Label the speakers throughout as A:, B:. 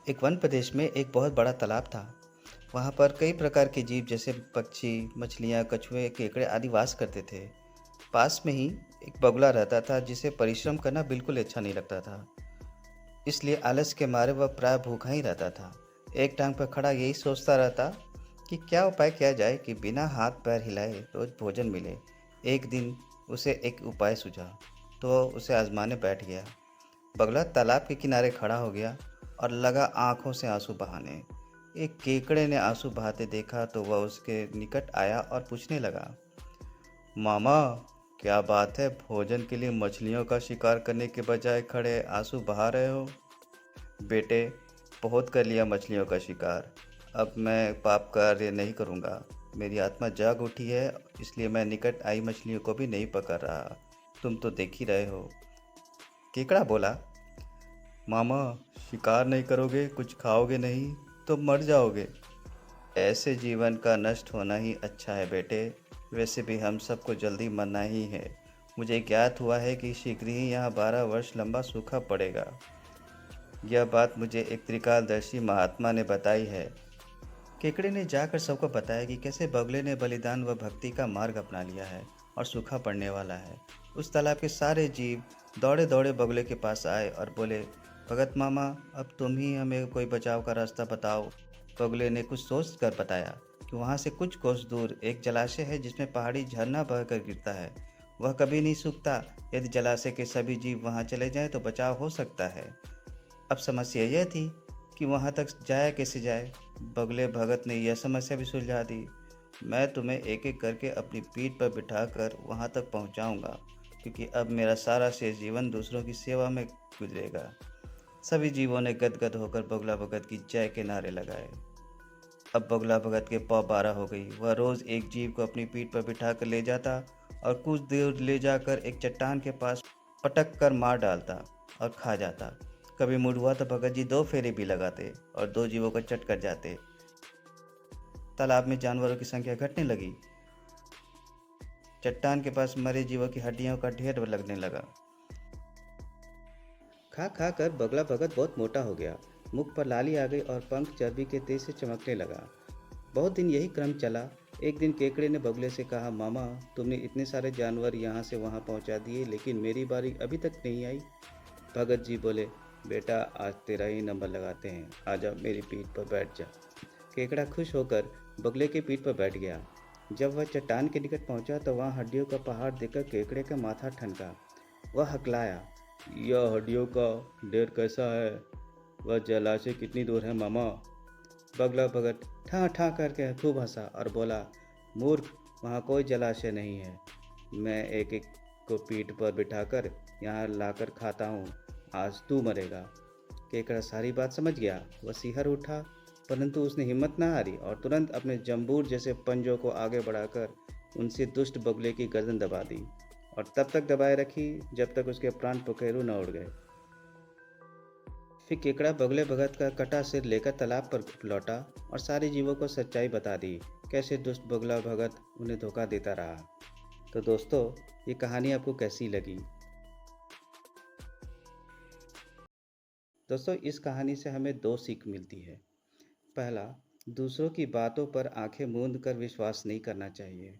A: एक वन प्रदेश में एक बहुत बड़ा तालाब था। वहाँ पर कई प्रकार के जीव जैसे पक्षी, मछलियाँ, कछुए, केकड़े आदि वास करते थे। पास में ही एक बगुला रहता था जिसे परिश्रम करना बिल्कुल अच्छा नहीं लगता था। इसलिए आलस के मारे वह प्राय भूखा ही रहता था। एक टांग पर खड़ा यही सोचता रहता कि क्या उपाय किया जाए कि बिना हाथ पैर हिलाए रोज भोजन मिले। एक दिन उसे एक उपाय सूझा, तो वह उसे आजमाने बैठ गया। बगुला तालाब के किनारे खड़ा हो गया और लगा आंखों से आंसू बहाने। एक केकड़े ने आंसू बहाते देखा तो वह उसके निकट आया और पूछने लगा, मामा, क्या बात है, भोजन के लिए मछलियों का शिकार करने के बजाय खड़े आंसू बहा रहे हो? बेटे, बहुत कर लिया मछलियों का शिकार, अब मैं पाप कार्य नहीं करूँगा। मेरी आत्मा जाग उठी है, इसलिए मैं निकट आई मछलियों को भी नहीं पकड़ रहा। तुम तो देख ही रहे हो। केकड़ा बोला, मामा, शिकार नहीं करोगे, कुछ खाओगे नहीं, तो मर जाओगे। ऐसे जीवन का नष्ट होना ही अच्छा है बेटे। वैसे भी हम सबको जल्दी मरना ही है। मुझे ज्ञात हुआ है कि शीघ्र ही यहाँ 12 वर्ष लंबा सूखा पड़ेगा। यह बात मुझे एक त्रिकालदर्शी महात्मा ने बताई है। केकड़े ने जाकर सबको बताया कि कैसे बगुले ने बलिदान व भक्ति का मार्ग अपना लिया है और सूखा पड़ने वाला है। उस तालाब के सारे जीव दौड़े दौड़े बगुले के पास आए और बोले, भगत मामा, अब तुम ही हमें कोई बचाव का रास्ता बताओ। बगुले ने कुछ सोच कर बताया कि वहाँ से कुछ कोस दूर एक जलाशय है जिसमें पहाड़ी झरना बहकर गिरता है। वह कभी नहीं सूखता। यदि जलाशय के सभी जीव वहाँ चले जाएं तो बचाव हो सकता है। अब समस्या यह थी कि वहाँ तक जाया कैसे जाए। बगले भगत ने यह समस्या भी सुलझा दी। मैं तुम्हें एक एक करके अपनी पीठ पर बिठाकर वहाँ तक पहुँचाऊँगा, क्योंकि अब मेरा सारा शेष जीवन दूसरों की सेवा में गुजरेगा। सभी जीवों ने गदगद होकर बगुला भगत की जय के नारे लगाए। अब बगुला भगत के पौ 12 हो गई। वह रोज़ एक जीव को अपनी पीठ पर बिठाकर ले जाता और कुछ दूर ले जाकर एक चट्टान के पास पटक कर मार डालता और खा जाता। कभी मूड हुआ तो भगत जी 2 फेरे भी लगाते और 2 जीवों को चट कर जाते। तालाब में जानवरों की संख्या घटने लगी। चट्टान के पास मरे जीवों की हड्डियों का ढेर लगने लगा। खा खा कर बगला भगत बहुत मोटा हो गया। मुख पर लाली आ गई और पंख चर्बी के तेज से चमकने लगा। बहुत दिन यही क्रम चला। एक दिन केकड़े ने बगुले से कहा, मामा, तुमने इतने सारे जानवर यहाँ से वहाँ पहुँचा दिए, लेकिन मेरी बारी अभी तक नहीं आई। भगत जी बोले, बेटा, आज तेरा ही नंबर लगाते हैं, आजा मेरी पीठ पर बैठ जा। केकड़ा खुश होकर बगले की पीठ पर बैठ गया। जब वह चट्टान के निकट पहुंचा तो वहाँ हड्डियों का पहाड़ देखकर केकड़े का माथा ठनका। वह हकलाया, यह हड्डियों का ढेर कैसा है? वह जलाशय कितनी दूर है मामा? बगला भगत ठा ठा करके खूब हंसा और बोला, मूर्ख, वहाँ कोई जलाशय नहीं है। मैं एक एक को पीठ पर बिठाकर यहाँ लाकर खाता हूँ। आज तू मरेगा। केकड़ा सारी बात समझ गया। वह सिहर उठा, परंतु उसने हिम्मत न हारी और तुरंत अपने जंबूर जैसे पंजों को आगे बढ़ाकर उनसे दुष्ट बगुले की गर्दन दबा दी और तब तक दबाए रखी जब तक उसके प्राण पखेरु न उड़ गए। फिर केकड़ा बगले भगत का कटा सिर लेकर तालाब पर लौटा और सारे जीवों को सच्चाई बता दी, कैसे दुष्ट बगला भगत उन्हें धोखा देता रहा। तो दोस्तों, ये कहानी आपको कैसी लगी? दोस्तों, इस कहानी से हमें 2 सीख मिलती है। पहला, दूसरों की बातों पर आंखें मूंद कर विश्वास नहीं करना चाहिए।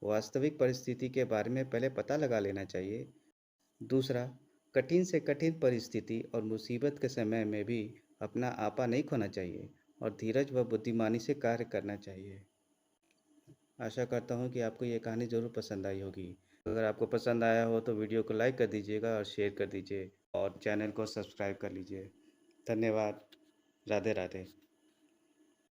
A: वास्तविक परिस्थिति के बारे में पहले पता लगा लेना चाहिए। दूसरा, कठिन से कठिन परिस्थिति और मुसीबत के समय में भी अपना आपा नहीं खोना चाहिए और धीरज व बुद्धिमानी से कार्य करना चाहिए। आशा करता हूँ कि आपको ये कहानी ज़रूर पसंद आई होगी। अगर आपको पसंद आया हो तो वीडियो को लाइक कर दीजिएगा और शेयर कर दीजिए और चैनल को सब्सक्राइब कर लीजिए। धन्यवाद। राधे राधे।